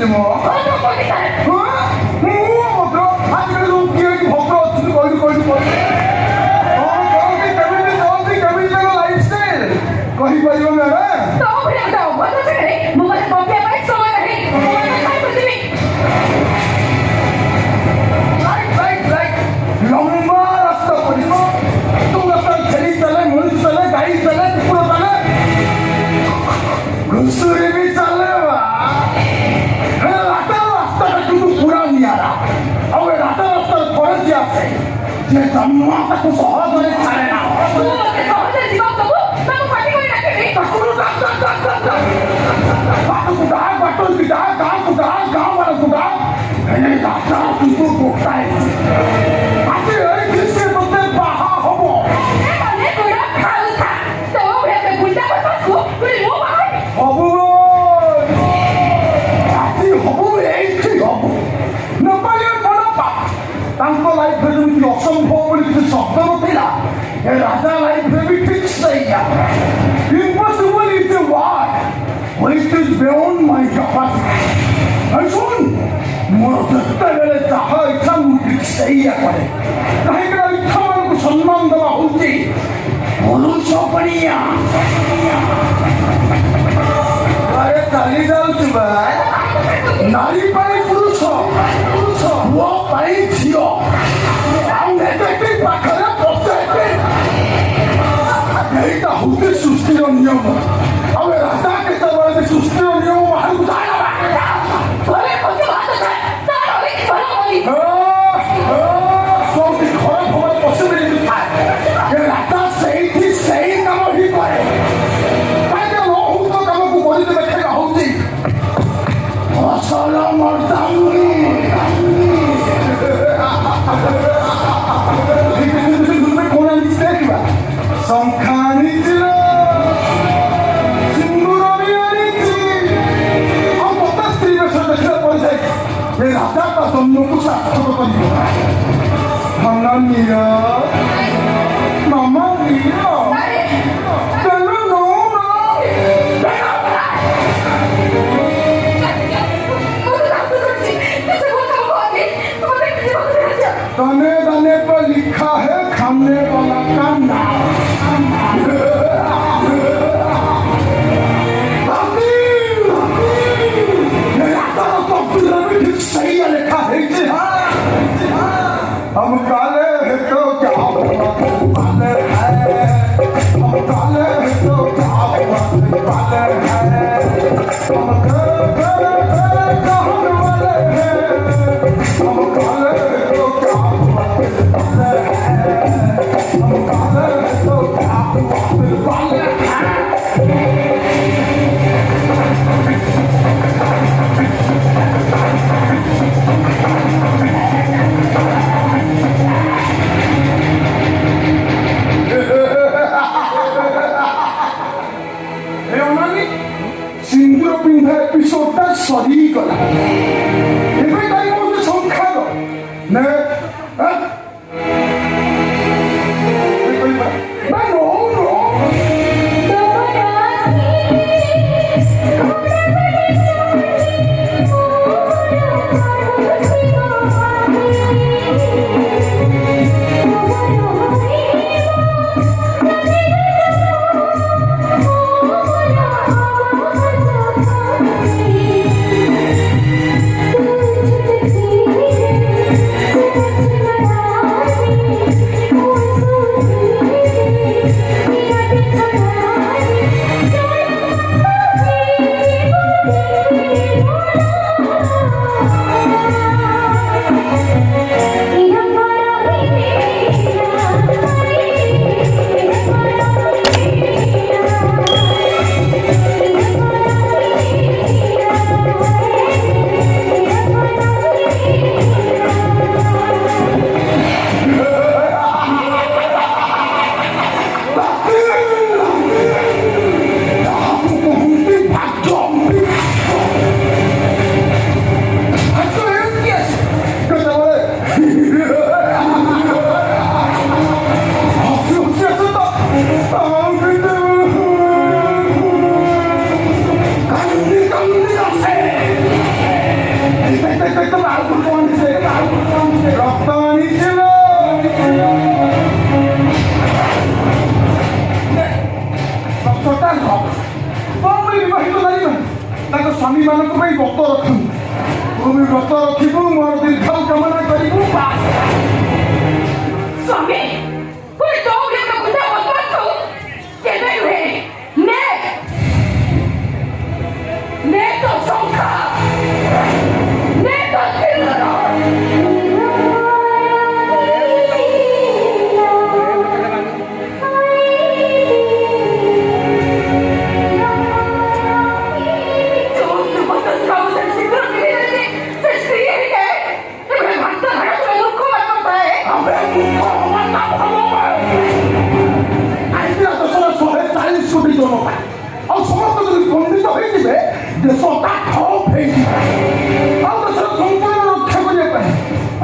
ଆସିଲି ମୁଁ ଆଜିକାଲି ଯୋଉ କିଏ ଭଦ୍ର ଅଛନ୍ତି କହିଲି କହିପାରିବ ଲମ୍ବା ରାସ୍ତା ପଡ଼ିବ ତୁ ରାସ୍ତା ଛେଳି ଚାଲେ ମଣିଷ ଚାଲେ ଗାଈ ଚାଲେ କୁକୁର ଚାଲେ ଘୁଷୁରୀ ବି ଚାଲେ ରାସ୍ତାଟା କିନ୍ତୁ ପୁରା ନିଆରା ଆଉ ଏ ରାସ୍ତାରେ ପଡ଼ୋଶୀ ଆସେ ଯେ ଜମା ତାକୁ ସହଜରେ ଛାଡ଼େ ନା ବାଟକୁ ଡା ଗାଁକୁ ଡା ଗାଁ ମାନଙ୍କୁ ଡା ରାସ୍ତା କିନ୍ତୁ ଗୋଟାଏ ଆଜି ଏଇଠି ସେ ତୋତେ ବାହା ହବ ହବୁ ଆଜି ହବୁ ଏଇଠି ହବୁ ନେପାଳୀ ବଡ଼ ତାଙ୍କ ଲାଇଫରେ ଯେମିତି ଅସମ୍ଭବ ବୋଲି କିଛି ଶବ୍ଦ ନଥିଲା ଏ ରାଜା ଲାଇଫରେ ବି ଠିକ୍ ସେଇଆ impossible is a word which is beyond my capacity and ଶୁଣ ମୋର ଯେତେବେଳେ ଯାହା ଇଚ୍ଛା ମୁଁ ଠିକ୍ ସେଇଆ କରେ କାହିଁକିନା ଇଚ୍ଛାମାନଙ୍କୁ ସମ୍ମାନ ଦେବା ହେଉଛି ପୁରୁଷ ପଣିଆ ଆରେ ଚାଲି ଯାଉଛି ବା ନାରୀ ପାଇଁ ପୁରୁଷ ପୁଅ ପାଇଁ ଝିଅ ଆଉ ନେଗେଟିଭ ପାଖରେ ପଚାଇବେ ଏଇଟା ହେଉଛି ସୃଷ୍ଟିର ନିୟମ ଆଉ ଏ ରାଜା କେତେବେଳେ ବି ସୃଷ୍ଟିର ନିୟମ ବାହାରକୁ ଯାଏ ରାଜାଟା ଜନ୍ମକୁ ସାର୍ଥକ କରିବ ମାମା ନିଅ ମାମା ନିଅ दाने दाने पर लिखा है खाने वाला का नाम सही लिखा है जी हाँ हम काले हैं तो क्या हुआ काले हैं हम काले हैं तो क्या हुआ काले हैं हम कहने वाले हैं हम काले हैं तो क्या हुआ रखिबु मोर दीर्घ कामना करिबु स्वामी कोई तो के तो बुझा मत हो के नहीं हुए ने तो संखा ने तो सिरना और समस्त जो पंडित होइथिबे देश ठप होइथिबे संपूर्ण रक्षा करने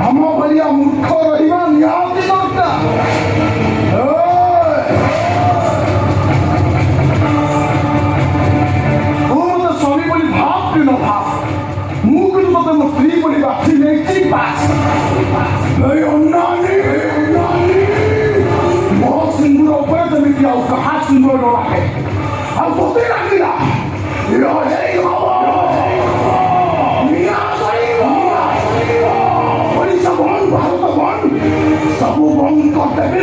आम भाया मूर्ख रहा निहाती दरकार मत स्वामी बोली भाव कि न भाव मुझे तो मो स्त्री बोली बाछी नहीं मो सिंदूर उपर जमी कहा सिंदूर न लागे अब बोलते लगेगा सब बंद करते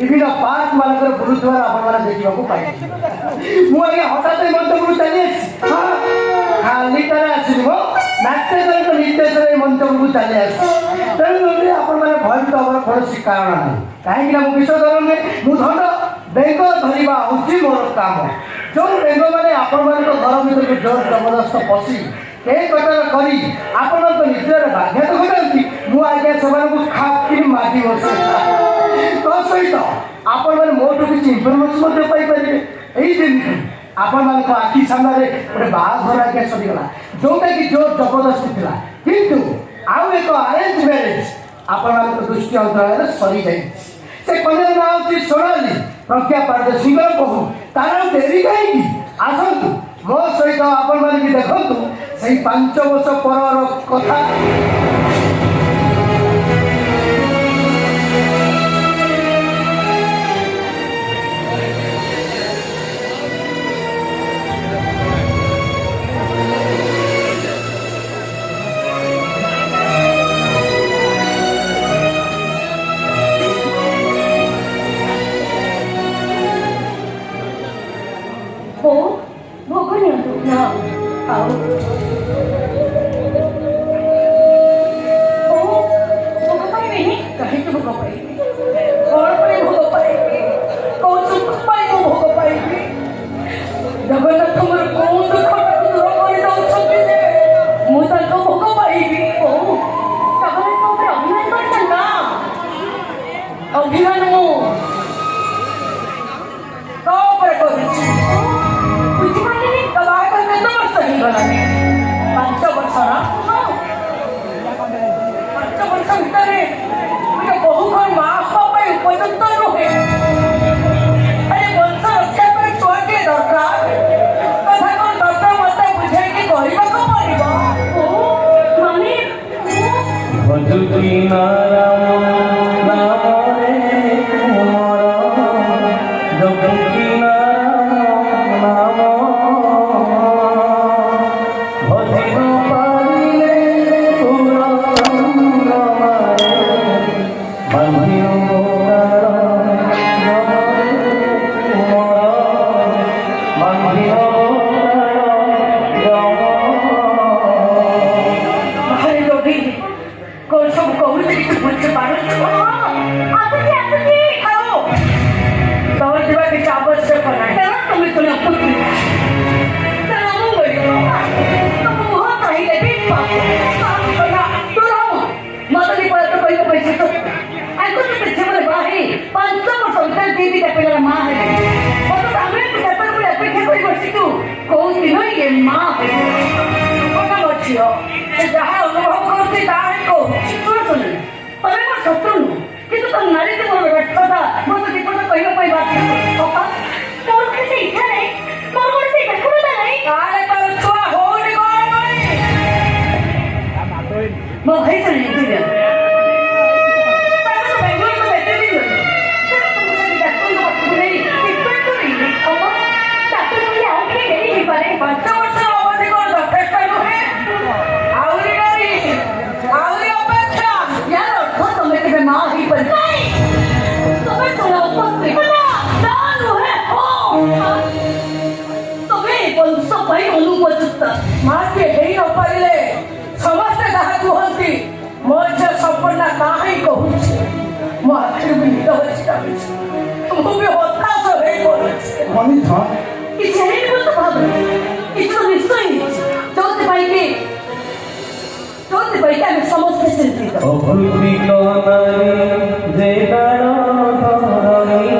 विभिन्न पार्क मानक बुलुथार आप देखा मुझे हठात मंच को चली खाली आसो नाट्यकर निर्देशन मंच को चली तेणुक आपने भयभीत हमार कौन कारण ना कहीं विश्वास करें मुझे बेंग धरवा हूँ मोर काम जो बेंग मैंने आपण घर भर जोर जबरदस्त पशि एक कटर करी आपण निजर बाध्यता करती मुझे से खापी मागी बसे तो सहित आपण मैंने मोटू किसी इनफर्मेशन पाइपर यही दिन आपण मान आखि सामने गोटे बाघर आज्ञा सरीगला जोटा कि जोर जबरदस्ती था किंतु आउ एक अरेंज मैरेज आपण मान दृष्टि अंतराल सरी से कन्या ना हूँ सोनाली प्रज्ञा पारद सिंह बहु तार डेरी कहीं आसतु मो सहित आपण मैंने देखु से 5 वर्ष पर कथा ଶତ୍ରୁ ନୁହଁ କିନ୍ତୁ ତ ନାରୀଟି ମୋର ବ୍ୟର୍ଥତା ମୋତେ ବିପଦ କହିବା ପାଇଁ ବାଧ୍ୟ ସପା ମୋର କିଛି ସେ ଇଚ୍ଛା ନାହିଁ ମୋର ଗୋଟେ ସେ ବ୍ୟାକୁଳତା ନାହିଁ କାଳେ ତୋର ଛୁଆ ହଉନି କଣ ପାଇଁ ମୋ ଭାଇ ଜଣେ ଇଞ୍ଜିନିୟର माके हेई न पारिले समस्त जहा कहती मो झे संपूर्ण नाही कहूछि मो आखिर भी निद होछि मु भी हताश होई पड़छि मनी था कि जेही मत भाब कि तो निश्चय जोते पाई के हम समस्त चिंतित अभूति कनाई जे डालो धरई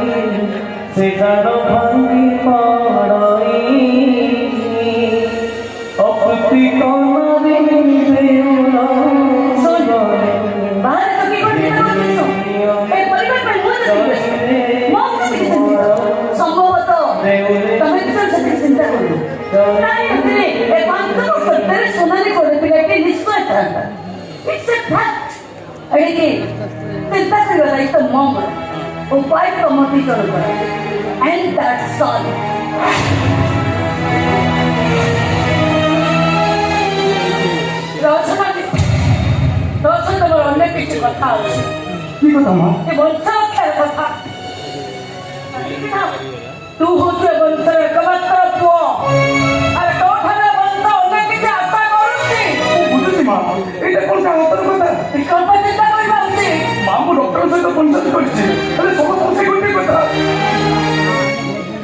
से डालो भांगी पड़ई अभूति कनाई देउला बाहर तो की कोठी ना बसो ए परिवार पर मुझे संभवतः तमे किसी से चिंता करो नहीं अपने ए बात को तेरे सोनाली को पिले के निश्चय था इट्स अ फैक्ट अरे चिंता करवाला एक तो मम उपाय तो मोती चलता एंड दैट्स ऑल रोशन तो अन्य किसी कथा अछि की কথা মা ए बंशा खेल कथा तू होते बंशा एकमात्र पुओ अरे तो थाने बंशा अन्य किसी आशा करूछि বুঝুছি মা এটা কোন কাগজের কথা विकल्प चिंता करबा उचित মা মু ডক্টর সহিত পঞ্চায়েত করছি আরে সমস্ত সেই গোটে কথা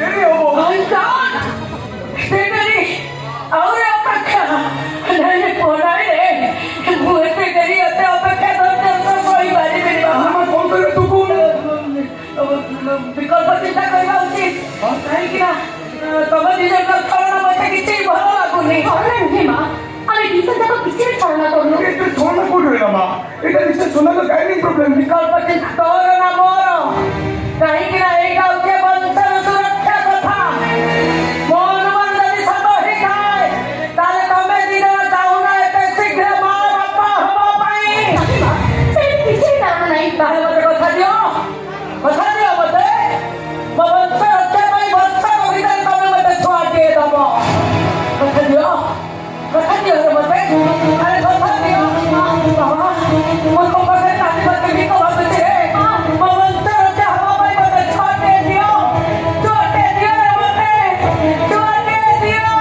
দেরি হবো My God! Stephanie, और अपेक्षा नहीं पढ़ाई रे मुझे करी अते अपेक्षा करते तो कोई बारी मेरी बाबा আমার ফোন করে তু কোন विकल्प चिंता करबा उचित काहे कि ना तब निजे करना मते किछि भलो लागुनी भलो नहीं मां अरे डिसन तक किछि छाड़ना करनो এটা ছোড়না কোড হইলা মা এটা নিশ্চয় সোনার গাইডিং প্রবলেম विकल्प चिंता तोर ना मोर काहे कि ना एई गाँव के वंशर सुरक्षा कथा मोर वंदनी सब ही खाए ताले तमे दिन जाऊ ना एते शीघ्र मां बापा हबो पाई से किछि कारण नहीं ताहे मते कथा दियो मते मो वंशर रक्षा पाई वंशर भीतर तमे मते छुआ दिए दबो कथा दियो रे मते अरे कथा दियो बाबा मोर को मते ताली मते भी को बात छे मो वंशर रक्षा हबो पाई मते छुआ दे दियो रे मते छुआ दे दियो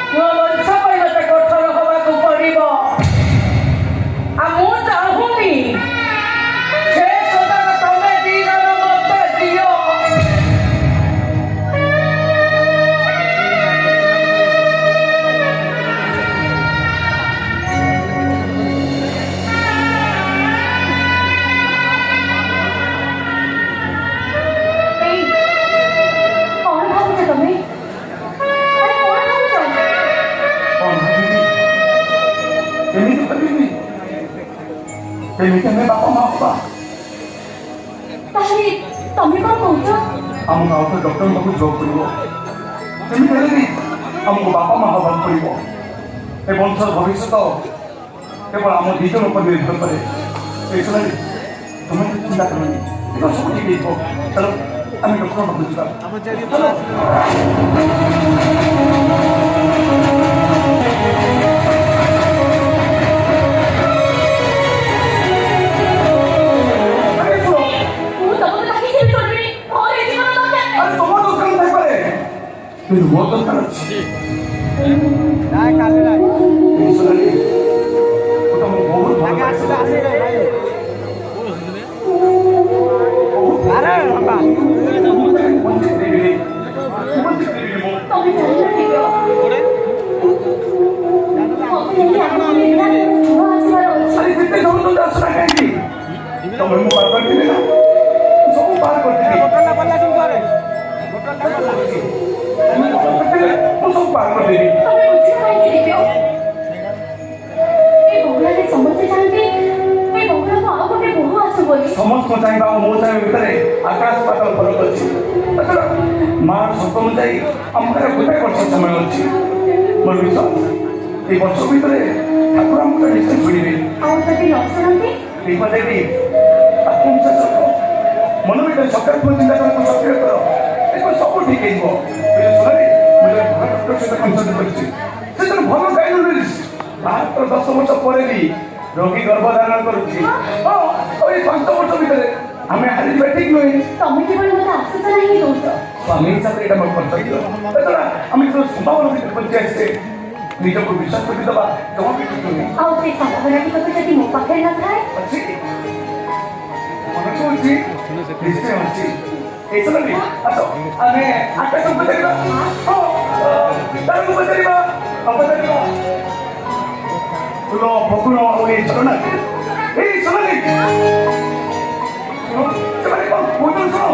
ମୋ ବଂଶ ପାଇଁ ମତେ କଠୋର ହବାକୁ ପଡିବ ଆଉ ମୁଁ ଚାହୁଁନି ସେ ସୁଯୋଗ ତମେ ଦି ଜଣ ମତେ ଦିଅ କଣ ଭାବୁଛ ତମେ ଆରେ କଣ ଭାବୁଛ ଏମିତି କରିବି ଏମିତି ଆମେ ବାପା ମା ହବା ତାହେଲେ ତମେ କଣ କହୁଛ ଆମକୁ ଆଉ ଥରେ ଡକ୍ଟର ପାଖକୁ ଯିବାକୁ ପଡ଼ିବ ଯେମିତି ହେଲେ ବି ଆମକୁ ବାପା ମା ହବାକୁ ପଡ଼ିବ ଏ ବଂଶର ଭବିଷ୍ୟତ କେବଳ ଆମ ଦି ଜଣ ଉପରେ ନିର୍ଭର କରେ ଏ ସମୟରେ ତୁମେ ଚିନ୍ତା କରନି ଏଗୁଡ଼ା ସବୁ ଠିକ୍ ହେଇଯିବ ଚାଲ ଆମେ ଡକ୍ଟର ପାଖକୁ ଯିବା ଚାଲ ମୁଁ ତମକୁ ଡାକିଛି ବି କରିବିନି ମୋର ଏ ଜୀବନ ଦରକାର ଆରେ ତମ ଦରକାର ଥାଇପାରେ କିନ୍ତୁ ମୋ ଦରକାର ଅଛି এই সোনালি ওটা আমার বহুত ভালো লাগছে আরে বাবা ତମେ ଜାଣିଲ ଠିକ ମତେ ଏଠି ଆସିବାର ଅଛି ଆରେ ଯେତେ ଜଣ ତ ଆସୁନା କାହିଁକି मैं पार कर दिले ना सब पार कर दिले होटल पल्ला तुम करे होटल ମୁଁ ସବୁ ପାର କରିଦେବି। ତମେ ବୁଝି କାହିଁକି ଦିବ୍ୟ? ଏ ବଙ୍ଗଳାରେ ସମସ୍ତେ ଚାହାନ୍ତି ଏ ବଙ୍ଗଳାକୁ ଆଉ ଗୋଟେ ବୋହୂ ଆସୁ ବୋଲି। ସମସ୍ତ ଚାହିଁବା ଆଉ ମୋ ଚାହିଁବା ଭିତରେ ଆକାଶ ପାତାଳ ଫରକ ଅଛି। ମା ସତ ଅନୁଯାୟୀ ଆମ ପାଖରେ ଗୋଟାଏ ବର୍ଷ ସମୟ ଅଛି। ମୋର ବିଶ୍ୱାସ এই ବର୍ଷ ଭିତରେ ଠାକୁର ଆମକୁ ନିଶ୍ଚୟ ଛୁଡ଼ିବେ। ଆଉ ଯଦି ନ ଶୁଣନ୍ତି? ଦେବି ଆତ୍ମବିଶ୍ୱାସ ରଖ। ମନ ଭିତରେ ସକାରାତ୍ମକ ଚିନ୍ତାଧାରାକୁ ସକ୍ରିୟ କର। ଦେଖ ସବୁ ଠିକ୍ ହେଇଯିବ। ସେତେବେଳେ ଭଲ ଗାଇନୋଲୋଜିଷ୍ଟ ମାତ୍ର 10 ବର୍ଷ ପରେ ବି ରୋଗୀ ଗର୍ଭଧାରଣ କରୁଛି। ଆଉ ଏଇ 5 ବର୍ଷ ଭିତରେ ଆମେ ହାରିଯିବା ଠିକ୍ ନୁହେଁ। ତମେ କେବଳ ମୋତେ ଆଶ୍ୱାସନା ହିଁ ଦଉଛ। ସ୍ୱାମୀ ହିସାବରେ ଏଇଟା ମୋର କର୍ତ୍ତବ୍ୟ। ସେତେବେଳେ ଆମେ ଯେତେବେଳେ ସମ୍ଭାବନା ଭିତରେ ପହଞ୍ଚି ଆସିଛେ ନିଜକୁ ବିଶ୍ୱାସ କରିଦେବା ଜମା ବି ଠିକ୍ ନୁହେଁ। ଆଉ ସେ ସମ୍ଭାବନାଟି କଥା ଯଦି ମୋ ପାଖରେ ନଥାଏ? ଅଛି ମନେ କହୁଛି ନିଶ୍ଚୟ ଅଛି। এই শোনাবি আচ্ছা আমি আটটা সব বতাইবা তারକୁ বতাইবা বতাইবা ফুল ফকুন এই শোনা এই শোনাবি ସେମାନେ କ'ଣ କହୁଛନ୍ତି ଶୁଣ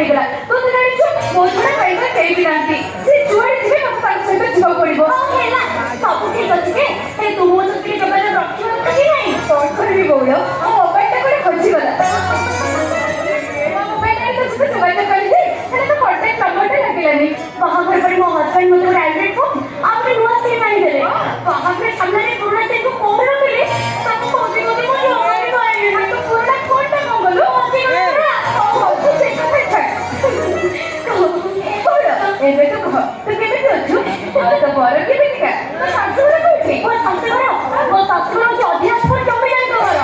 ହେଇଗଲା ତୁ ତ ଜାଣିଛୁ ମୋ ଛଡା ଡ୍ରାଇଭର କେହି ବି ନାହାନ୍ତି ସେ ଯୁଆଡେ ଯିବେ ମତେ ତାଙ୍କ ସହିତ ଯିବାକୁ ପଡିବ ହେଲା ସବୁ ଠିକ ଅଛି ଯେ ହେଲେ ତୁ ମୋ ସହିତ ଯୋଗାଯୋଗ ରଖିବ କି ନାହିଁ କଣ କରିବି ବୋଉଳ ମୋ ମୋବାଇଲଟା କୁଆଡେ ହଜିଗଲା ମୋ ମୋବାଇଲରେ ତ ସହିତ ଯୋଗାଯୋଗ କରିଛି ହେଲେ ତ କଣ୍ଟାକ୍ଟ ନମ୍ବରଟା ଲାଗିଲାନି ବାହାଘର ପରେ ମୋ ହଜବେଣ୍ଡ ମୋତେ ଗୋଟେ ଆଣ୍ଡ୍ରଏଡ ଫୋନ ଆଉ ଗୋଟେ ନୂଆ ସିମ୍ ଆଣିଦେଲେ ବାହାଘର ସାମ୍ନାରେ ପୁରୁଣା ସିମ୍କୁ କୋଉଠି ରଖିଲି ତାକୁ କହୁଛି କହୁଛି ମୋ ଜମାରେ କହିଲି ନା ତୁ ପୁରୁଣା ଫୋନଟା କଣ କଲୁ ହଜିଗଲା ଏବେ ତୁ କହ ତୁ କେମିତି ଅଛୁ ତୋ ବର କେମିତିକା ତୋ ଶାଶୁଘର କୋଉଠି ମୋ ଶାଶୁଘର ହଉଛି ଅଧିରାଜପୁର ଜମିଦାର ଘର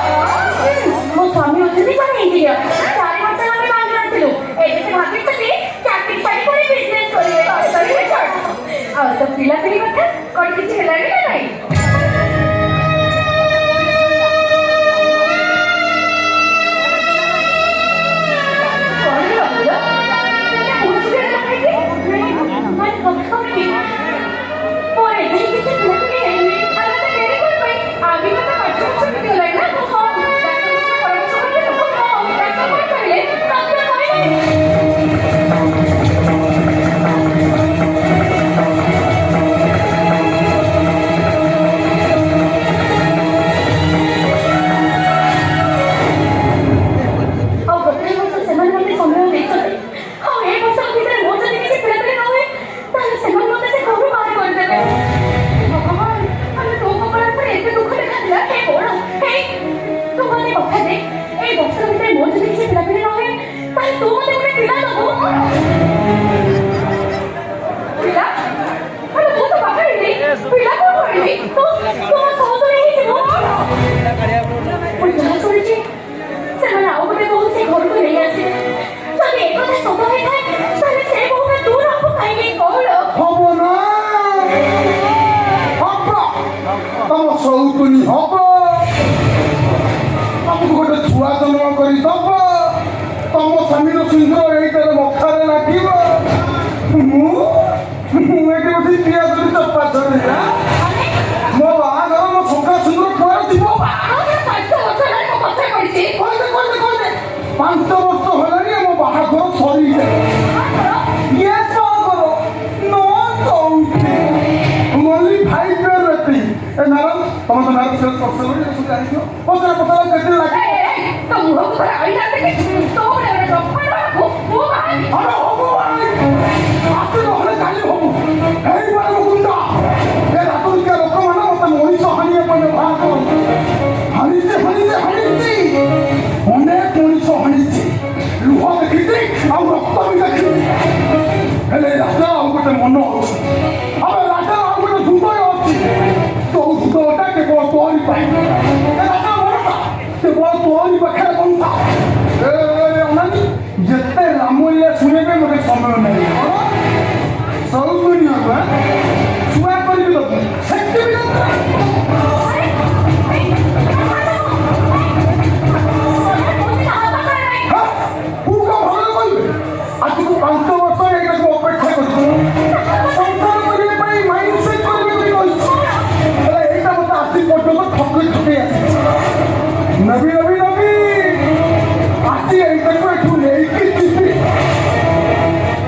ମୋ ସ୍ୱାମୀ ଅଛନ୍ତି ଜଣେ ଇଞ୍ଜିନିୟର 4 ବର୍ଷ ଆମେ ବାଙ୍ଗଲୋର ଥିଲୁ ଏବେ ସେ ଭାବିଛନ୍ତି ଚାକିରି ଛାଡ଼ି ପୁଣି ବିଜନେସ୍ କରିବେ ଆଉ ତୋ ପିଲାପିଲି କଥା କଣ କିଛି ହେଲାଣି ନା ନାହିଁ ସଉତୁନି ହବ ତମକୁ ଗୋଟେ ଛୁଆ ଜନ୍ମ କରି ଦବ ତମ ସ୍ୱାମୀର ସିନ୍ଦୁର ଏଇଟାରେ ମଥାରେ ଲାଗିବ ମୁଁ ଏଠି ବସି ପିଆଜ ଚପା ଧରିଲା ମୋ ବାହାଘର ମୋ ଶଙ୍କା ସିନ୍ଦୁର କୁଆଡ଼େ ଯିବ 5 ବର୍ଷ ହେଲାଣି ମୋ ବାହାଘର ସରିଯାଏ ଇଏ ବାହାଘର only 5 years waiting ଏ ମ୍ୟାଡ଼ାମ ତମେ ତ ମ୍ୟାରେଜ ସେଲ୍ସ କରିଛ ବୋଲି ସବୁ ଜାଣିଛ ପଚରା କେତେ ଲାଗେ ତ ମୁହଁକୁ ଧର ଆଇଲା ତୋ ଉପରେ ମୁଁ ବାହାରି ଆରେ ହବ ଆଜି ନହେଲେ କାଲି ହବ ହେଇପାରେ ମୁକୁନ୍ଦ ଏ ରାତରିକା ଲୋକମାନେ ମତେ ମଣିଷ ହାଣିବା ପାଇଁ ବ୍ୟବହାର କରନ୍ତି ହାଣିଛି ଅନେକ ମଣିଷ ହାଣିଛି ଲୁହ ଦେଖିଛି ଆଉ ରକ୍ତ ବି ଦେଖିଛି ହେଲେ ରାଜା ଆଉ ଗୋଟେ ମନ ଅଛି ଆଉ ରାଜା ଆଉ ଗୋଟେ ହୃଦୟ ଅଛି ତୋ ହୃଦୟଟା କେବଳ ତୋରି ପାଇଁ ରାଜା ମନଟା କେବଳ ତୋରି ପାଖରେ ବନ୍ଧା ଅନାନି ଯେତେ ରାମଲିଆ ଶୁଣିବେ ମୋତେ ସମୟ ନାହିଁ ସୌଗୁଣି ହବ ଛୁଆ କରିବି ଲୋକ ସେଠି ବି ଆଜିକୁ 5 ବର୍ଷ ଏଇଟାକୁ ଅପେକ୍ଷା କରିଛୁ ସଂସାର କରିବା ପାଇଁ ମାଇଣ୍ଡ ସେଟ୍ କରିବା ପାଇଁ କହିଛୁ ହେଲେ ଏଇଟା ମୋତେ ଆଜି ପର୍ଯ୍ୟନ୍ତ ଠକେଇ ଆସିଛି ନବୀ ଆଜି ଏଇଟାକୁ ଏଠୁ ନେଇକି ଯିବି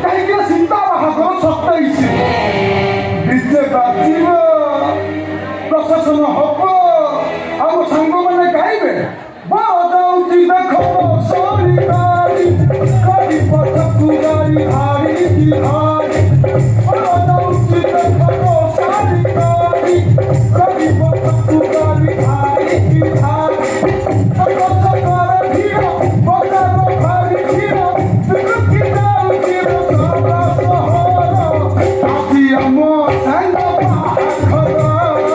କାହିଁକି ନା ସୀତା ବାହାଘର 27 ଡିଜେ ବାଜିବ ପ୍ରଶାସନ ହବ ଆଉ ମୋ ସାଙ୍ଗମାନେ ଗାଇବେ ବଜାଉଛି ଦେଖ ସରିକାରୀ ଗାଡ଼ି ପଛକୁ ଗାଡ଼ି ହାରିକି ହାରି ବଜାଉଛି ଦେଖ ସରିକାରୀ ଗାଡ଼ି ପଛକୁ ଗାଡ଼ି ହାରିକି ହାରି ବଜାର ଭିଡ଼ ବଜାର ଭାରି ଭିଡ଼ ବିରକ୍ତି ଯାଉଛି ସାରା ସହର ଆଜି ଆମ ସାଙ୍ଗ ବାହାଘର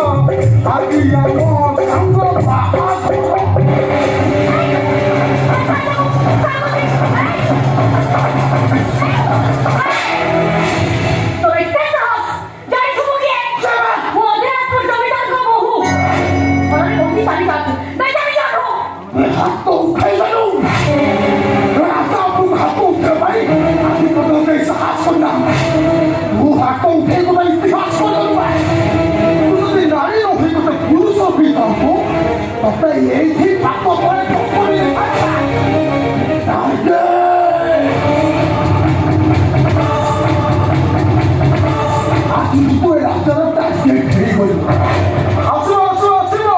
ଆଜି ଆମ ସାଙ୍ଗ ବାହାଘର ହାତ ଉଠାଇଲାରୁ ହାତ ଉଠେଇବା ପାଇଁ ଆଜି ପର୍ଯ୍ୟନ୍ତ ସାହସ କରିନା ମୁଁ ହାତ ଉଠେଇକୁ ପାଇଁ ଇତିହାସ କରିଦେଲୁ ତୁ ଯଦି ନାରୀ ହୋଇ ଗୋଟେ ପୁରୁଷ ହେଇଥାନ୍ତୁ ତତେ ଏଇଠି ପାପ ପରେ ତୁ ଏ ରାଜାର ଟାର୍ଗେଟ ହେଇଗଲୁ। ଆସିବ ଆସିବ ଆସିବ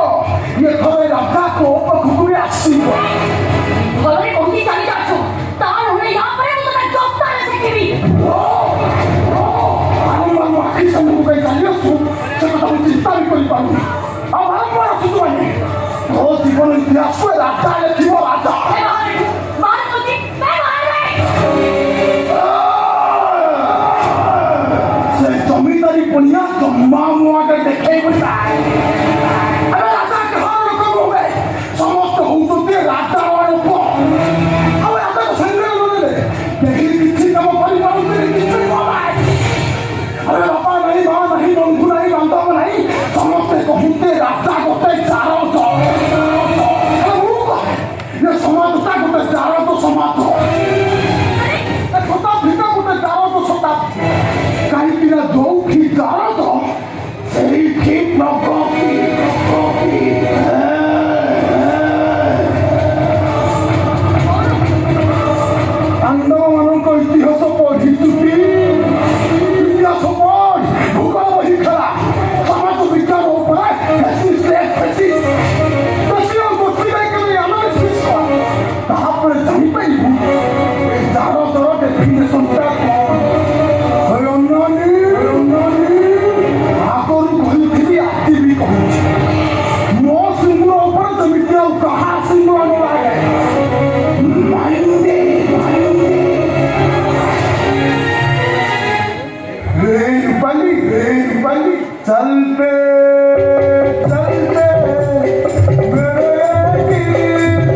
ଇଏ ଥରେ ରାଜା ତୋ ପାଖକୁ ବି ଆସିବ। ଘରେ କହୁଛି ଚାଲି ଯାଉଛୁ ତାର ହୁଏ ୟା ପରେ ମୁଁ ତୋତେ ଜପ୍ତାରେ ଶିଖିବି। ଆଖି ସାମ୍ନାକୁ କାହିଁ ଚାଲି ଆସୁ ସେ କଥା ମୁଁ ଚିନ୍ତା ବି କରିପାରୁନି। ଆଉ ବାରମ୍ବାର ଆସୁଛୁ ମାନେ ତୋ ଜୀବନ ଇତିହାସ ରାଜା ଲେଖିବ ରାଜା। ସେ ଜମିଦାରୀ ପୁଣିଆ ଜମା ମୁଆଁଟେ ଦେଖେଇବନି। ଆରେ ରାଜା କାହାର ଲୋକ ହୁଏ ସମସ୍ତେ ହଉଛନ୍ତି ରାଜାର ଲୋକ। ଆଉ ରାଜାକୁ ସାଙ୍ଗରେ ଗଲେ କେହି କିଛି କାମ କରିପାରନ୍ତିନି କିଛି ନାହିଁ। ଆରେ ବାପା ନାହିଁ ମା ନାହିଁ ବନ୍ଧୁ ନାହିଁ ବାନ୍ଧବ ନାହିଁ ସମସ୍ତେ କହନ୍ତି ରାଜା ଗୋଟେ ଜାରଜ। ମୁଁ କହେ ଏ ସମାଜଟା ଗୋଟେ ଜାରଜ ସମାଜ। ସତା ଭିତରେ ଗୋଟେ ଜାରଜ ସତା କାହିଁକି ନା ଯୋଉଠି ଜାରଜ ସେଇଠି ପ୍ରଗତି ପ୍ରଗତି। ପାଣ୍ଡବମାନଙ୍କ ଇତିହାସ ପଢିଛୁ କି? ଇତିହାସ ପଢ ଭୂଗୋଳ ବହି ଖେଳା ସମାଜ ବିଜ୍ଞାନ ଉପରେ ତାପରେ ଜାଣିପାରିବୁ ଏ ଜାରଜର ଡେଫିନେସନଟା କ'ଣ। ଆଗରୁ କହିଥିଲି ଆଜି ବି କହୁଛି ମୋ ସିଙ୍ଗୁର ଉପରେ ଯେମିତି ଆଉ କାହା ସିଙ୍ଗୁର ନଲାଗେ। रूपाली चल पे मेरे दिल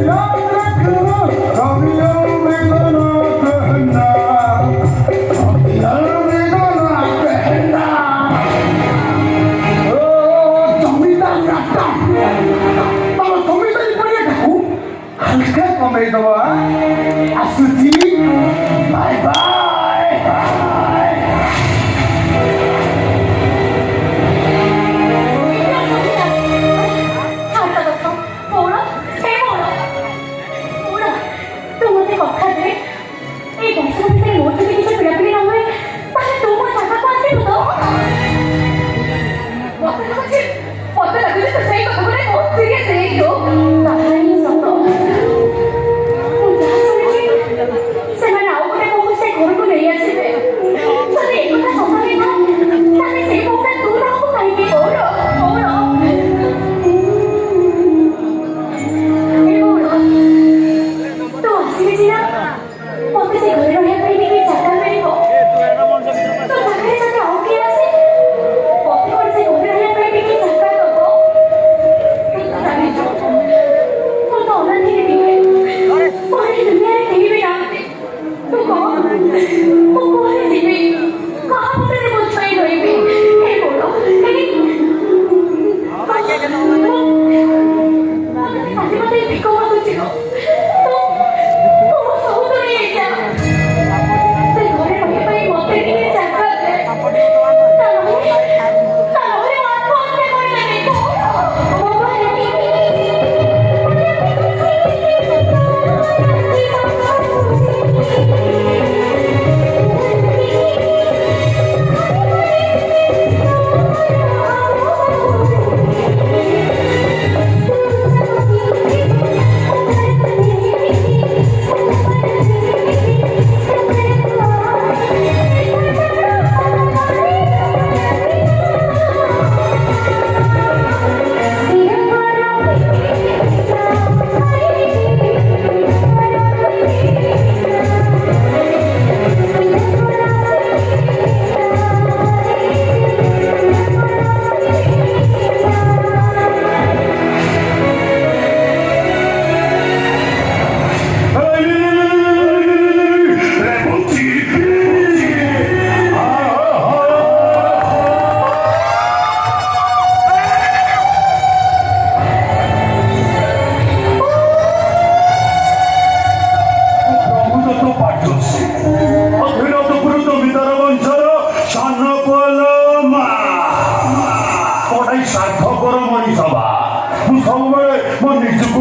याद रखना कवियों में गाना कहना ओ जमीदार नाटा तब जमीदारी पड़िए ठाकू हल्के कमे दवा आसुची बाय बाय।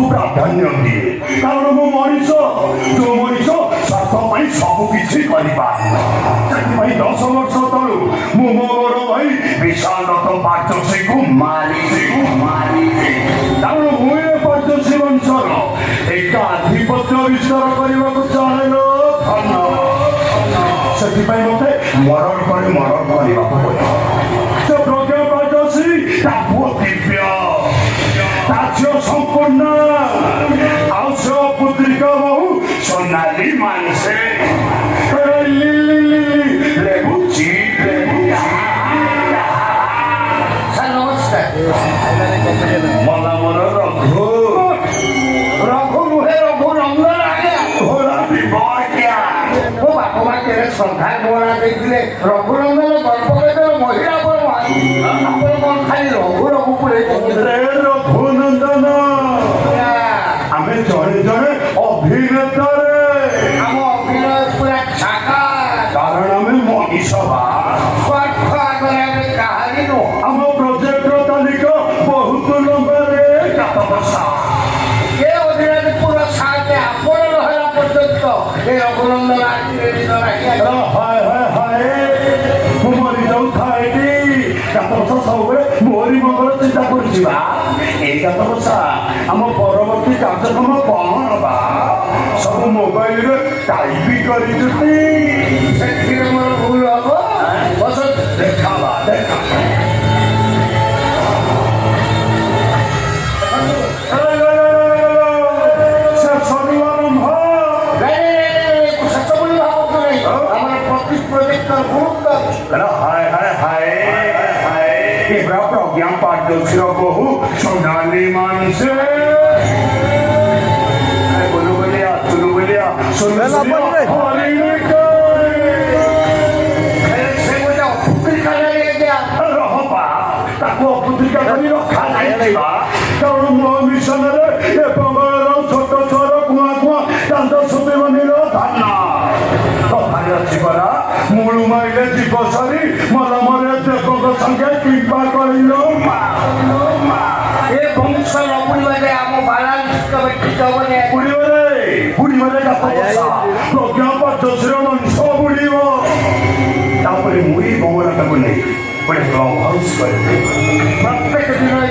प्राधान्य दिए कारण मो मनीष जो मनीष स्वार्थ ସବୁ କିଛି କରିବା। ସେଥିପାଇଁ 10 ବର୍ଷ ତଳୁ ମୁଁ ମୋ ବଡ଼ ଭାଇ ବିଶାଳତ ପାଚଶୀକୁ ମାରିଛି। କାରଣ ମୁଁ ଏ ପାଚଶୀ ବଂଶର ଏକାଧିପତ୍ୟ ବିସ୍ତାର କରିବାକୁ ଚାହେଁ। ସେଥିପାଇଁ ମତେ ମରଣ କରିବାକୁ ପଡ଼ିବ। ସେ ପ୍ରଜ୍ଞା ପାଚଶୀ ତା ପୁଅ ଦିବ୍ୟ, ତା ଝିଅ ସମ୍ପୂର୍ଣ୍ଣ, ଆଉ ସେ ପୁତ୍ରିକା ବହୁ সোনালি মানসে লেবুচি স্যার নমস্কার। মলা মর রঘু রঘু নুহে রঘু নন্দন আগে ঘোড়া দিব আজ্ঞা। ମୋ ବାପ ମା କେବେ ଶ୍ରଦ୍ଧା ଗୋଳା ଦେଇଥିଲେ ରଘୁନନ୍ଦନ ଗଳ୍ପ କେତେବେଳେ ମହିଳା ଆପଣ ଆପଣ କଣ ଖାଲି ରଘୁ ରଘୁ ପୁରେଇ ରଘୁନନ୍ଦନ ଆମେ ଜଣେ ଜଣେ ଅଭିନେତାରେ ଆମ ଅଭିନୟ ପୁରା ଛାକା କାରଣ ଆମେ ମଣିଷ ସ୍ୱାର୍ଥ ଆଗରେ ଆମେ କାହାରି ନୁହଁ। ଆମ ପ୍ରୋଜେକ୍ଟର ତାଲିକା ବହୁତ ଲମ୍ବାରେ କାତବସା ଏ ଅଧିରାଜପୁର ସାଥେ ଆପଣ ରହିଲା ପର୍ଯ୍ୟନ୍ତ ଏ ରଘୁନନ୍ଦନ ଆଖିରେ ହାୟ ହାୟ ହାୟ ମୁଁ ମରିଯାଉଥାଏ କାତବସା ସବୁବେଳେ ମୋରି ମଙ୍ଗଳ ଚିନ୍ତା କରୁଛି ଏଇ କାତବସା ଆମ ପରବର୍ତ୍ତୀ କାର୍ଯ୍ୟକ୍ରମ କଣ ସବୁ ମୋବାଇଲରେ ଟାଇପି କରିଛୁଟି ସେଥିରେ ମୋର ଭୁଲ ହବ ବସ ଦେଖା प्रज्ञा पाठ्य बहु सोनाली मानसे बोलो बोलिया सुनो बोलिया सुनो पुत्रिका रखा नहीं कारण मो मिशन छोट छोर कुआ कुआ दांत सुपी बंधीर धान कथारे अच्छी परा मूलू माइले जीव सरी मला मरे देवक संगे कृपा करिलो ए वंश नपुड़े आम बालांस बुड़ीबे प्रज्ञा पाठ्य वंश बुड़ीब मुई बंगला नहीं प्रत्येक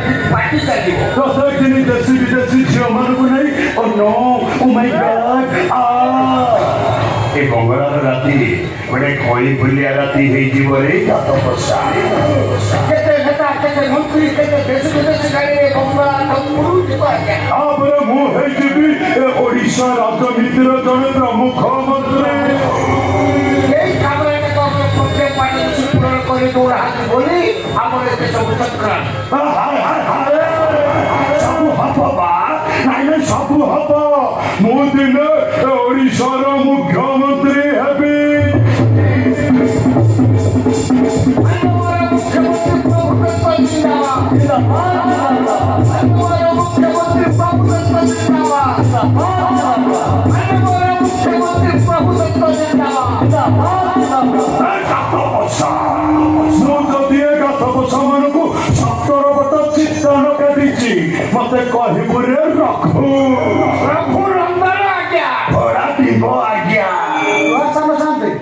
दिन पार्टी चलिए प्रत्येक दिन देशी विदेशी झील मानक नहीं नो ओ माय गॉड ए बंगलार राति गोटे खई भूलिया राति तपस्या केते नेता केते मंत्री केते देश विदेश गाड़ी बंगला तापर मु हेजिबी ए ओडिशा राजनीतिर जने प्रमुख मंत्री दौड़ा बोली हमारे सब चक्र सबू हम नाई सबू हम मु दिन ओडिशार मुख्यमंत्री हेबी मते कहबुरे रखू रघुनंदन आज्ञा बड़ा दीब आज्ञा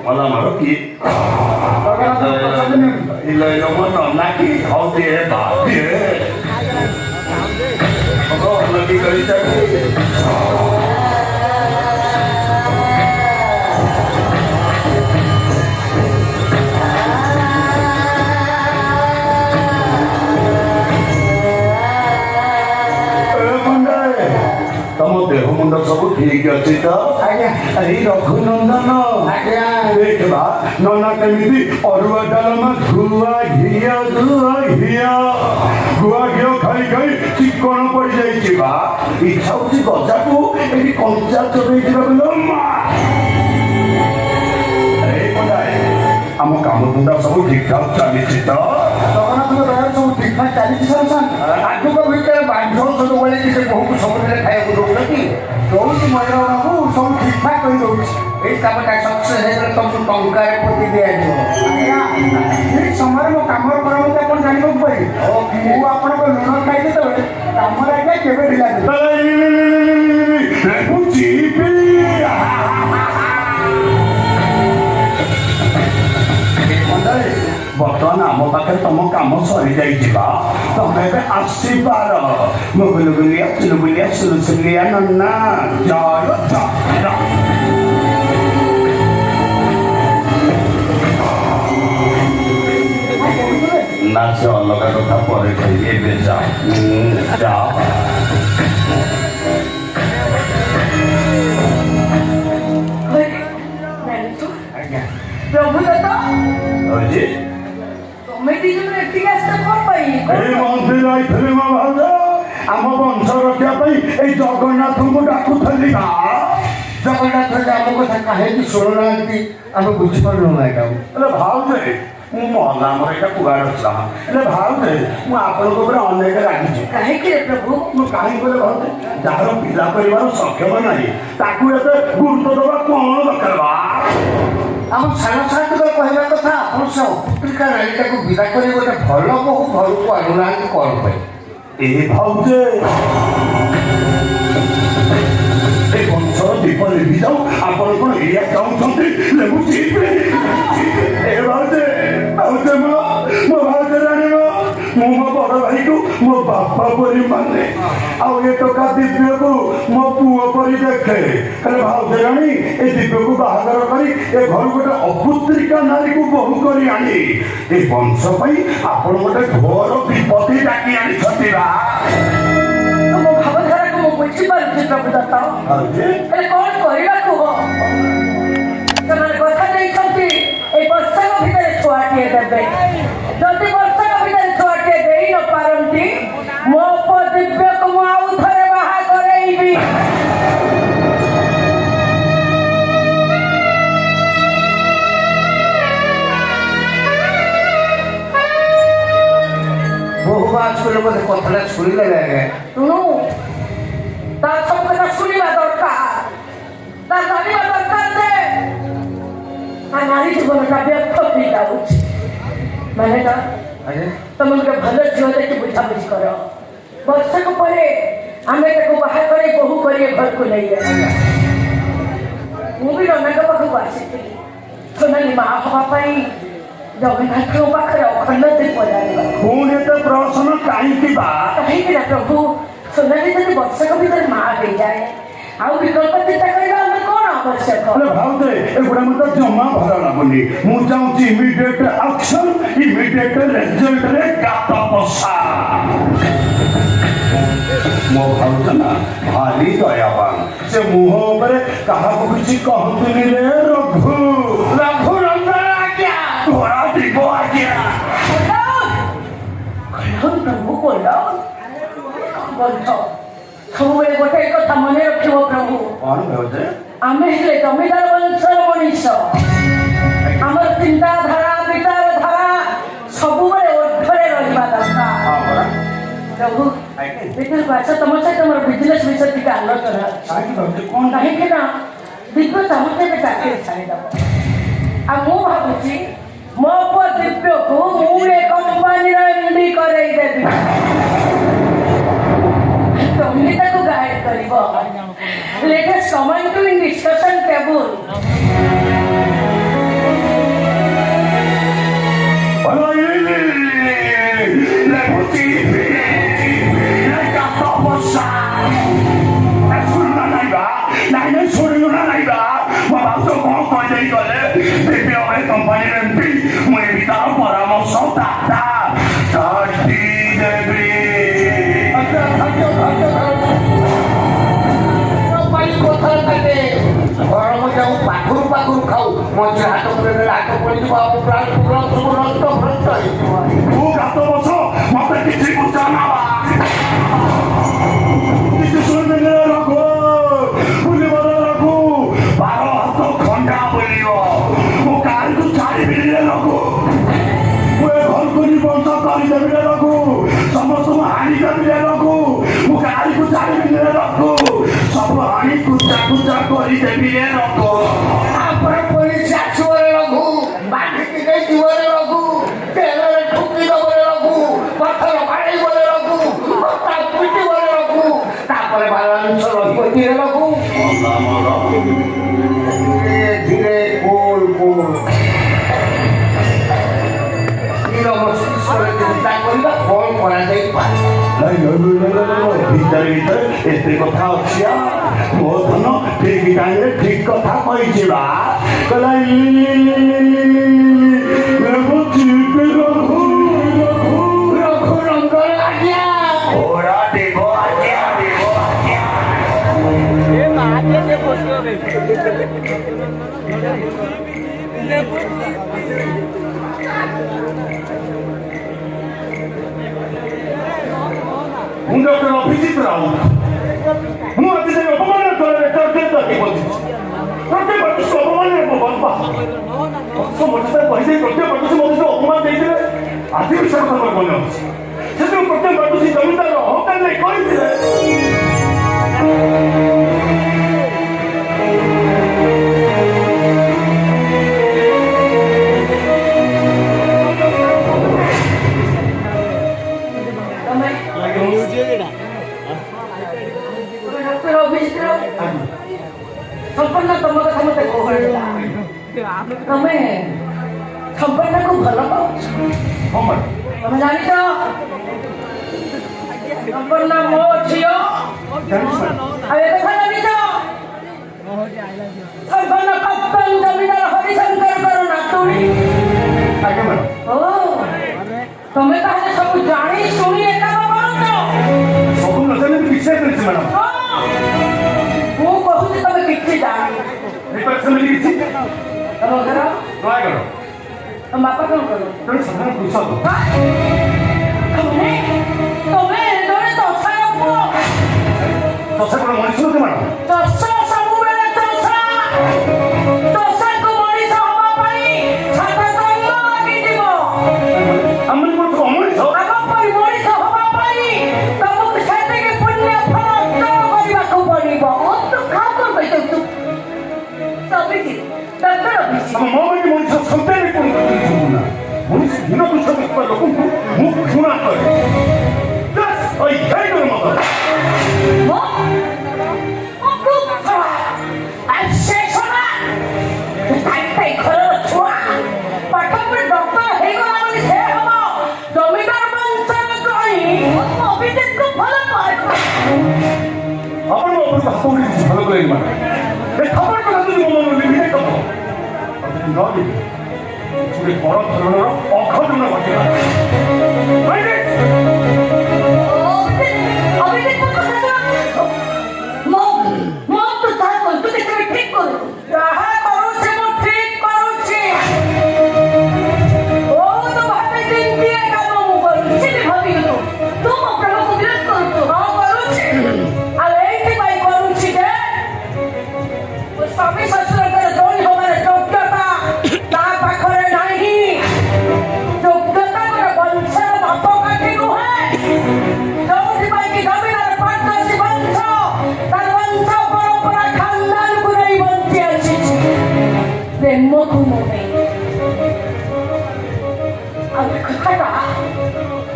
मला मारो की इले मन नाकी हौदे बापे ओ लगी करी तम देह मुंड सब ठीक अच्छी तो रघुनंदन देखा नना केमी अरुआ डालमा गुआ घिया खाई खाई चिकन पड़ जाइए इच्छा होती गजा को ये कंचा चबई आम काम धंदा सब ठीक ठाक चली तो सब ठीक ठाक चली आगुक भितर बांध सब बोले कि बहुत सबुले खाइबा दौड़ती दौड़ी महिला बाबू सब ठीक ठाक कर दौड़ी ये कामटा सक्सेस है तुमको टंकार प्रति दिया समय मो कम करते आप जानवा पारे मुझे आप लुण खाई कम आज्ञा केवे ढिला କାଳେ ତମ କାମ ସରିଯାଇଯିବ ତମେ ଏବେ ଆସିପାର ମୁଁ ଗୁଲଗୁଲିଆ ଚୁଲବୁଲିଆ ସୁଲସୁଲିଆ ନନା ଜୟ ଯାତ୍ରା ନା ସେ ଅଲଗା କଥା ପରେ କହିବି ଏବେ ଯାଅ ଯାଅ ଆଜ୍ଞା ପ୍ରଭୁ ଦତ୍ତ ହଉଛି ତମେ ଦି ଜଣ ଏଠିକି ଆସିଛ କଣ ପାଇଁ? ଏଇ ମନ୍ତ୍ରୀ ରହିଥିଲେ ମୋ ଭାଉଜ ଆମ ବଂଶ ରକ୍ଷା ପାଇଁ ଏଇ ଜଗନ୍ନାଥଙ୍କୁ ଡାକୁଥିଲି ନା ଜଗନ୍ନାଥ ଆମ କଥା କାହିଁକି ଶୁଣୁନାହାନ୍ତି ଆମେ ବୁଝିପାରୁନୁ ମ୍ୟାଡ଼ାମ। ହେଲେ ଭାଉଜେ ମୁଁ ମନା ଆମର ଏଇଟା କୁଆଡ଼େ ଥିଲା ହେଲେ ଭାଉଜେ ମୁଁ ଆପଣଙ୍କ ଉପରେ ଅନେକ ରାଗିଛି କାହିଁକି ରେ ପ୍ରଭୁ? ମୁଁ କାହିଁକି କହିଲେ ଭାଉଜେ ଯାହାର ପିଲା କରିବାର ସକ୍ଷମ ନାହିଁ ତାକୁ ଏତେ ଗୁରୁତ୍ୱ ଦେବା କଣ ଦରକାର ବା ଆମ ସାନ ସାଥିର କହିବା କଥା ଆପଣ ସେ ଅପୁତ୍ରିକା ନାରୀଟାକୁ ବିଦା କରି ଗୋଟେ ଭଲ ବୋହୁ ଘରକୁ ଆଣୁନାହାନ୍ତି କ'ଣ ପାଇଁ? ଏ ଭାଉଜେ ଏ ବଂଶର ଦୀପ ଲିଭି ଯାଉ ଆପଣ କଣ ଏଇଆ ଚାହୁଁଛନ୍ତି ଲେଖୁଛି ଏ ଭାଉଜେ ଭାଉଜେ ମୋ ଭାଉଜେ ଜାଣିବ ମୁଁ ମୋ ବଡ଼ ଭାଇକୁ ମୋ ବାପା ପରି ମାନେ ଆଉ ଏ ଟଙ୍କା ଦିବ୍ୟକୁ ମୋ ପୁଅ ପରି ଦେଖେ ହେଲେ ଭାଉଜେ ଜାଣି ଏ ଦିବ୍ୟକୁ ବାହାଘର କରି ଏ ଘରୁ ଗୋଟେ ଅପୁତ୍ରିକା ନାରୀକୁ ବୋହୁ କରି ଆଣି ଏ ବଂଶ ପାଇଁ ଆପଣ ଗୋଟେ ଘୋର ବିପତ୍ତି ଡାକି ଆଣିଛନ୍ତି ବା ତମ ଭାବଧାରାକୁ ମୁଁ ବୁଝିପାରୁଛି ପ୍ରଭୁ ଦତ୍ତ ଭାଉଜେ ହେଲେ କଣ କରିବା କୁହ? ସେମାନେ କଥା ଦେଇଛନ୍ତି ଏଇ ବର୍ଷକ ଭିତରେ ଛୁଆଟିଏ ଦେବେ ଯଦି ବର୍ଷକ ଭିତରେ ଛୁଆଟିଏ ଦେଇ ନ ପାରନ୍ତି ମୋ ପୁଅ ଦିବ୍ୟକୁ ମୁଁ ଆଉ ଥରେ ବାହା କରେଇବି। ବୋହୁ ମା ଶୁଣିଲେ ବୋଧେ କଥାଟା ଶୁଣିଲେ ଆଜ୍ଞା। ଶୁଣୁ ତା ସବୁ କଥା ଶୁଣିବା ଦରକାର ତା ଜାଣିବା ଦରକାର ଯେ ତା ନାରୀ ଜୀବନଟା ବ୍ୟର୍ଥ ହେଇଯାଉଛି ମାନେ ନା ଆଜ୍ଞା ତମେ ଗୋଟେ ଭଲ ଝିଅ ଦେଖି ବୁଝାବୁଝି କର ବର୍ଷକ ପରେ ଆମେ ତାକୁ ବାହା କରି ବୋହୁ କରି ଘରକୁ ନେଇଗଲେ ମୁଁ ବି ରନାଙ୍କ ପାଖକୁ ଆସିଥିଲି ସୋନାଲି ମା ହବା ପାଇଁ ଜଗନ୍ନାଥଙ୍କ ପାଖରେ ଅଖଣ୍ଡ ଦୀପ ଜାଣିବା ପୁଣି ଏତେ ପ୍ରଶ୍ନ କାହିଁକି ବା କାହିଁକି ନା ପ୍ରଭୁ ସୋନାଲି ଯଦି ବର୍ଷକ ଭିତରେ ମା ହେଇଯାଏ ଆଉ ବିକଳ୍ପ ଚିନ୍ତା କରିବା ଆମେ କଣ ଆବଶ୍ୟକ? ହେଲେ ଭାଉଜେ ଏଗୁଡ଼ା ମତେ ଜମା ଭଲ ଲାଗୁନି ମୁଁ ଚାହୁଁଛି ଇମିଡିଏଟ ଆକ୍ସନ ଇମିଡିଏଟ ରେଜଲ୍ଟରେ ଗାତ ବସା ମୋ ଭାଉଜ ନା ଭାରି ଦୟାବାନ ସେ ମୁହଁ ଉପରେ କାହାକୁ କିଛି କହନ୍ତୁନି ରେ ରଘୁ ରଘୁ ରଞ୍ଜନ ଆଜ୍ଞା ଘୋଡ଼ା ଯିବ ଆଜ୍ଞା ପ୍ରଭୁ କହିଲ ବନ୍ଧ ସବୁବେଳେ ଗୋଟେ କଥା ମନେ ରଖିବ ପ୍ରଭୁ କଣ ଭାଉଜେ ଆମେ ହେଲେ ଜମିଦାର ବଂଶର ମଣିଷ ଆମର ଚିନ୍ତାଧାରା ବିଚାରଧାରା ସବୁବେଳେ ଊର୍ଦ୍ଧ୍ୱରେ ରହିବା ଦରକାର ପ୍ରଭୁ ଭିତରକୁ ଆସ ତମ ସହିତ ମୋର ବିଜନେସ୍ ବିଷୟ ଟିକେ ଆଲୋଚନା ଅଛି କାହିଁକି ନା ଦିବ୍ୟ ଚାହୁଁଛି ଏବେ ଚାକିରି ଛାଡ଼ିଦେବ ଆଉ ମୁଁ ଭାବୁଛି ମୋ ପୁଅ ଦିବ୍ୟକୁ ମୁଁ ଏ କମ୍ପାନୀର MD କରେଇଦେବି ତମେ ତାକୁ ଗାଇଡ୍ କରିବ let us come to in discussion table company में मुझे भी तार परामर्श दादा दादी देवी ଗରମ ଯାଉ ପାଖରୁ ପାଖରୁ ଖାଉ ମଝିରେ ହାତ ପଡ଼ିଲେ ହାତ ପଡ଼ିଯିବ ଆମ ପ୍ରାୟ ସବୁ ନଷ୍ଟ ଭ୍ରଷ୍ଟ ହେଇଯିବ। तू गातो बस मते किसी बुझा ना किसी सुन ले रखो बुली बड़ा रखो 12 हाथ खंडा बोलियो मो कार को छाड़ी भी ले रखो वो घर को नहीं बंद कर दे ले रखो समस्त हानि कर ले रखो मो कार को छाड़ी भी ले रखो सब हानि कुचा कुचा करी दे भी ले रखो ଆପଣ ପୋଲିସ ଆସିବରେ ରଘୁ ବାଟିକି ନେଇ ଯିବରେ ରଘୁ ତେଲରେ ଠୁକି ଦେବରେ ରଘୁ ପଥର ବାଡ଼େଇବରେ ରଘୁ ମତା ପିଟିବରେ ରଘୁ ତାପରେ ବାଲାଂଶ ରହିବ ଧୀରେ ରଘୁ ଧୀରେ ଧୀରେ ଗୋଲ ଗୋଲ ନିରବ ଶିଶୁ ଭିତରେ ଭିତରେ ଏତେ କଥା ଅଛି ମୋ ଧନ ଠିକ ଟାଇମରେ ଠିକ କଥା କହିଯିବା କହିଲା ରଘୁ ରଙ୍ଗର ଆଜ୍ଞା ଘୋଡ଼ା ଦେବ ଆଜ୍ଞା ଦେବ ଆଜ୍ଞା ଏ ମାଝେ যে বসে হবে ମୁଁ ଡକ୍ଟର ଅଭିଜିତ ରାଉତ ମୁଁ ଆଜି ଯାଇ ଅପମାନ କରେ ପ୍ରତ୍ୟେକ ଅପମାନରେ ମୋ ବାପା ସମସ୍ତେ କହିଦେଇ ପ୍ରତ୍ୟେକ ମୋତେ ଅପମାନ ଦେଇଥିଲେ ଆଜି ବି ସେ କଥା ମୋର ମନେ ଅଛି ସେଦିନ ପ୍ରତ୍ୟେକ ଜମିଦାର ଅହଙ୍କାର ନେଇ କହିଥିଲେ संपन्न तुम कथा मत कहला तमे संपन्न को भल पाउछ तमे जानि तो संपन्न मो छियो अरे कथा जानि तो संपन्न कप्तान जमीदार हरिशंकर करो नातुणी ओ तमे ताहे सब जानि सुनी एका करूछ सब न जाने विषय करछ मैडम ମୁଁ କହୁଛି ତମେ କିଛି ଜାଣିନ ତମ ଘର ତମ ବାପା କଣ କର ତମେ ତମେ ଜଣେ ଚଷା ପୁଅ ମଣିଷ ଚଷା ସବୁବେଳେ ଚଷାକୁ ମଣିଷ ହବା ପାଇଁ ସାତ ଜନ୍ମ ଲାଗିଯିବ ଆମ ପରି ମଣିଷ ହବା ପାଇଁ ତମକୁ ସେତିକି ପୁଣ୍ୟ ଫଳ ଅର୍ଜନ କରିବାକୁ ପଡିବ ମଣିଷ ସନ୍ତାନ ମଣିଷ ହୀନ ତୁଚ୍ଛ ଲୋକଙ୍କୁ ମୁଁ ଘୃଣା କରେ ଘରର ଛୁଆ ପାଠ ପଢି ଡକ୍ଟର ହେଇଗଲା ବୋଲି ସେ ହବ ଜମିଦାର ବଂଶର ଜଣେ ଅଭିଜିତକୁ ଭଲ ପାଏ ଆପଣ ମୋ ଉପରକୁ ହାତ ଉଠେଇ ଭଲ କଲେନି ମାନେ ଏ ଖବର କଥା ଯଦି ମୋ ମନ ଲିଭିଲେ କବ ନହେଲେ ଗୋଟେ ବଡ଼ ଧରଣର ଅଘଟଣ ଘଟିଲା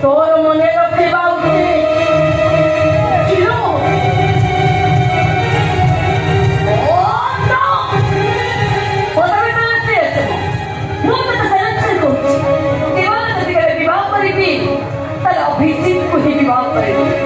तोर मने रखिबा अभिजीत को ही विवाह करेगी